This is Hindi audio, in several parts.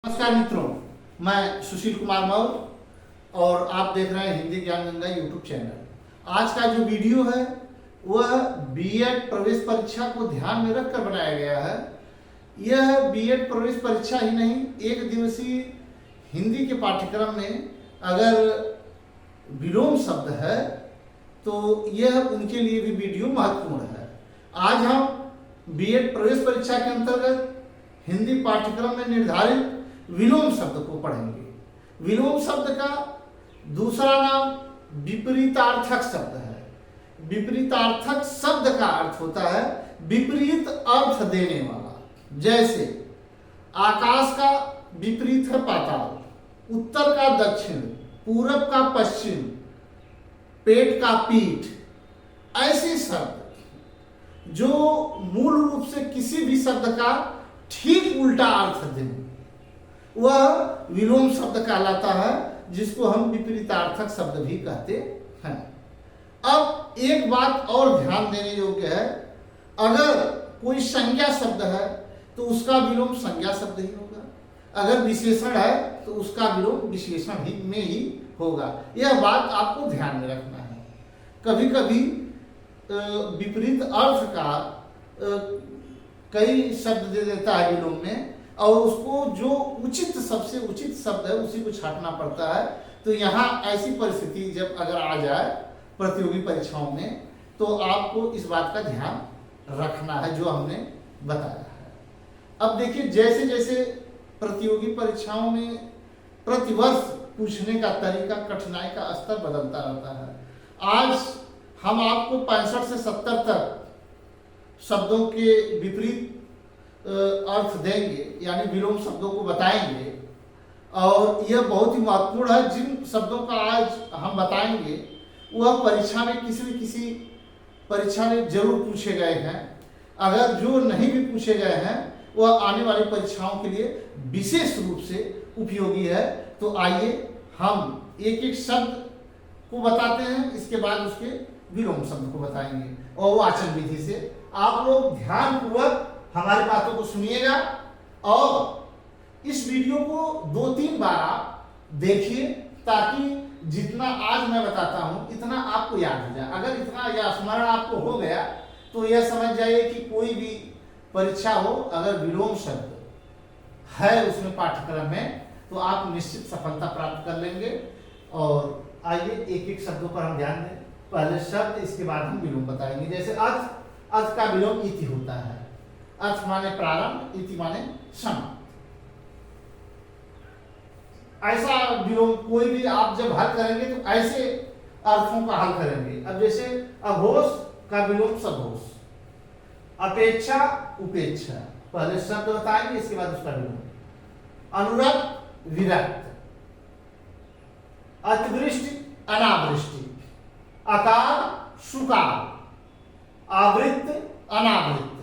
नमस्कार मित्रों, मैं सुशील कुमार मौर्य और आप देख रहे हैं हिंदी ज्ञान गंगा यूट्यूब चैनल। आज का जो वीडियो है वह बीएड प्रवेश परीक्षा को ध्यान में रखकर बनाया गया है। यह बीएड प्रवेश परीक्षा ही नहीं, एक दिवसीय हिंदी के पाठ्यक्रम में अगर विलोम शब्द है तो यह उनके लिए भी वीडियो महत्वपूर्ण है। आज हम बीएड प्रवेश परीक्षा के अंतर्गत हिंदी पाठ्यक्रम में निर्धारित विलोम शब्द को पढ़ेंगे। विलोम शब्द का दूसरा नाम विपरीतार्थक शब्द है। विपरीतार्थक शब्द का अर्थ होता है विपरीत अर्थ देने वाला। जैसे आकाश का विपरीत है पाताल, उत्तर का दक्षिण, पूरब का पश्चिम, पेट का पीठ। ऐसे शब्द जो मूल रूप से किसी भी शब्द का ठीक उल्टा अर्थ दें वह विलोम शब्द कहलाता है, जिसको हम विपरीतार्थक शब्द भी कहते हैं। अब एक बात और ध्यान देने योग्य है, अगर कोई संज्ञा शब्द है तो उसका विलोम संज्ञा शब्द ही होगा, अगर विशेषण है तो उसका विलोम विशेषण ही में ही होगा। यह बात आपको ध्यान में रखना है। कभी कभी विपरीत अर्थ का कई शब्द दे देता है विलोम में, और उसको जो उचित सबसे उचित शब्द है उसी को छांटना पड़ता है। तो यहाँ ऐसी परिस्थिति जब अगर आ जाए प्रतियोगी परीक्षाओं में तो आपको इस बात का ध्यान रखना है जो हमने बताया है। अब देखिए, जैसे जैसे प्रतियोगी परीक्षाओं में प्रतिवर्ष पूछने का तरीका, कठिनाई का स्तर बदलता रहता है। आज हम आपको 65 से 70 तक शब्दों के विपरीत अर्थ देंगे, यानी विलोम शब्दों को बताएंगे, और यह बहुत ही महत्वपूर्ण है। जिन शब्दों का आज हम बताएंगे वह परीक्षा में किसी न किसी परीक्षा में जरूर पूछे गए हैं। अगर जो नहीं भी पूछे गए हैं वह आने वाली परीक्षाओं के लिए विशेष रूप से उपयोगी है। तो आइए हम एक एक शब्द को बताते हैं, इसके बाद उसके विलोम शब्द को बताएंगे और वाचन विधि से। आप लोग ध्यानपूर्वक हमारी बातों को सुनिएगा और इस वीडियो को 2-3 बार आप देखिए, ताकि जितना आज मैं बताता हूं इतना आपको याद हो जाए। अगर इतना या स्मरण आपको हो गया तो यह समझ जाइए कि कोई भी परीक्षा हो, अगर विलोम शब्द है उसमें पाठ्यक्रम में तो आप निश्चित सफलता प्राप्त कर लेंगे। और आइए एक एक शब्दों पर हम ध्यान दें। पहले शब्द, इसके बाद हम विलोम बताएंगे। जैसे अर्थ, अर्थ का विलोम इति होता है। अर्थ माने प्रारंभ, इति माने समाप्त। ऐसा विलोम कोई भी आप जब हल करेंगे तो ऐसे अर्थों का हल करेंगे। अब जैसे अघोष का विलोम सघोष, अपेक्षा उपेक्षा। पहले शब्द बताएंगे, इसके बाद उसका विलोम। अनुरक्त विरक्त, अतिवृष्टि अनावृष्टि, अकाल सुकाल, आवृत्त अनावृत्त,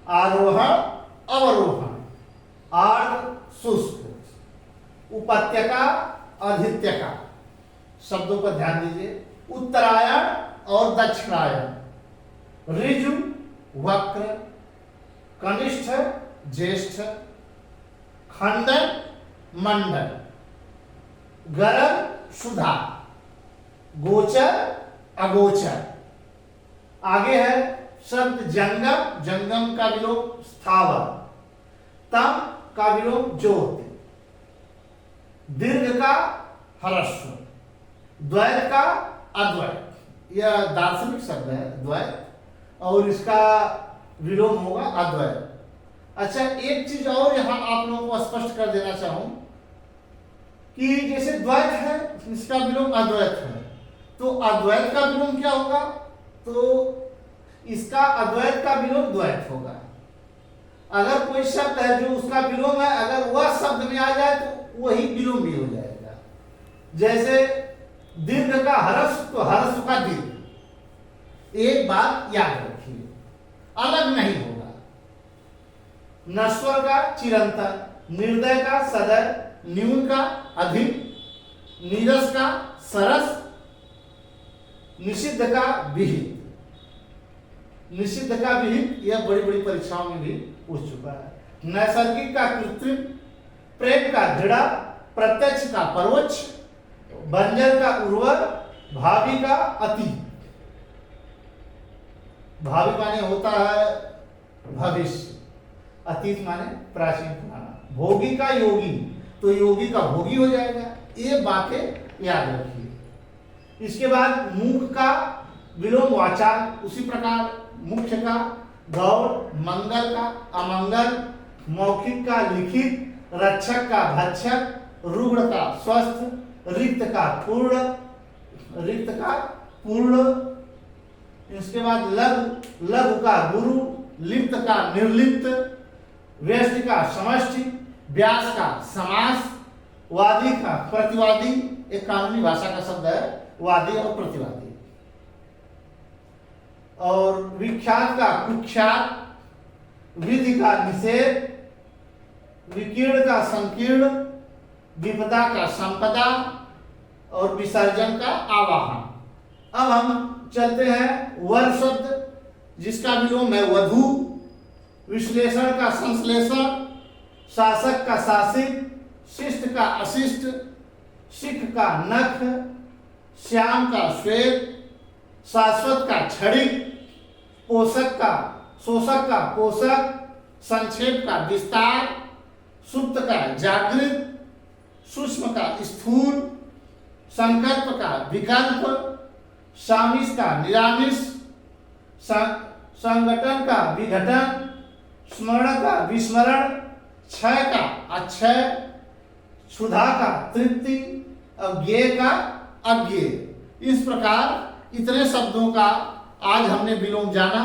आरोहण अवरोहण, आर्द्र शुष्क, उपत्यका अधित्यका। शब्दों पर ध्यान दीजिए। उत्तरायण और दक्षिणायन, ऋजु वक्र, कनिष्ठ ज्येष्ठ, खंडन मंडल, गरल सुधा, गोचर अगोचर। आगे है शब्द जंगम, जंगम का विलोम स्थावर, तम का विलोम ज्योति, दीर्घ का ह्रस्व, द्वैत का अद्वैत। यह दार्शनिक शब्द है द्वैत, और इसका विलोम होगा अद्वैत। अच्छा, एक चीज और यहां आप लोगों को स्पष्ट कर देना चाहूं कि जैसे द्वैत है, इसका विलोम अद्वैत है, तो अद्वैत का विलोम क्या होगा? तो इसका अद्वैत का विलोम द्वैत होगा। अगर कोई शब्द है जो उसका विलोम है, अगर वह शब्द में आ जाए तो वही विलोम भी हो जाएगा। जैसे दीर्घ का ह्रस्व, तो ह्रस्व का दीर्घ। एक बात याद रखिए, अलग नहीं होगा। नश्वर का चिरंतन, निर्दय का सदय, न्यून का अधिक, नीरस का सरस, निषिद्ध का विहित। निषिद्ध का विहित यह बड़ी बड़ी परीक्षाओं में भी पूछ चुका है। नैसर्गिक का कृत्रिम, प्रेम का दृढ़, प्रत्यक्ष का परोक्ष, बंजर का उर्वर, भावी का अति। भावी माने होता है भविष्य, अतीत माने प्राचीन पुराना, भोगी का योगी, तो योगी का भोगी हो जाएगा। ये बातें याद रखिए। इसके बाद मूक का विलोम वाचाल, उसी प्रकार मुख्य का गौर, मंगल का अमंगल, मौखिक का लिखित, रक्षक का भक्षक, रुग्ण का स्वस्थ, रिक्त का पूर्ण, रिक्त का पूर्ण। इसके बाद लघु, लघु का गुरु, लिप्त का निर्लिप्त, व्यष्टि का समष्टि, व्यास का समास, वादी का प्रतिवादी, एक कानूनी भाषा का शब्द है वादी और प्रतिवादी, और विख्यात का कुख्यात, विधि का निषेध, विकीर्ण का संकीर्ण, विपदा का संपदा और विसर्जन का आवाहन। अब हम चलते हैं वर शब्द, जिसका विलोम है वधु, विश्लेषण का संश्लेषण, शासक का शासित, शिष्ट का अशिष्ट, शिख का नख, श्याम का श्वेत, शाश्वत का क्षणिक, पोषक का शोषक का पोषक, संक्षेप का विस्तार, सुप्त का जागृत, सूक्ष्म का स्थूल, संकल्प का विकल्प, सामिस का निरामिष, संगठन का विघटन, स्मरण का विस्मरण, क्षय का अक्षय, क्षुधा का तृप्ति, अज्ञेय का अज्ञेय। इस प्रकार इतने शब्दों का आज हमने विलोम जाना।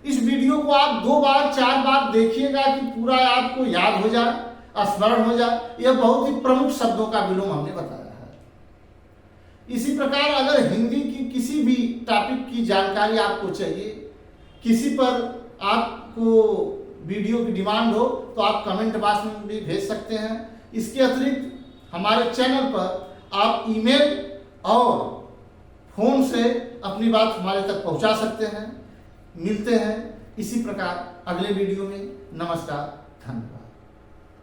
इस वीडियो को आप 2 बार 4 बार देखिएगा कि पूरा आपको याद हो जाए, स्मरण हो जाए। यह बहुत ही प्रमुख शब्दों का विलोम हमने बताया है। इसी प्रकार अगर हिंदी की किसी भी टॉपिक की जानकारी आपको चाहिए, किसी पर आपको वीडियो की डिमांड हो, तो आप कमेंट बॉक्स में भी भेज सकते हैं। इसके अतिरिक्त हमारे चैनल पर आप ईमेल और फोन से अपनी बात हमारे तक पहुंचा सकते हैं। मिलते हैं इसी प्रकार अगले वीडियो में। नमस्कार, धन्यवाद।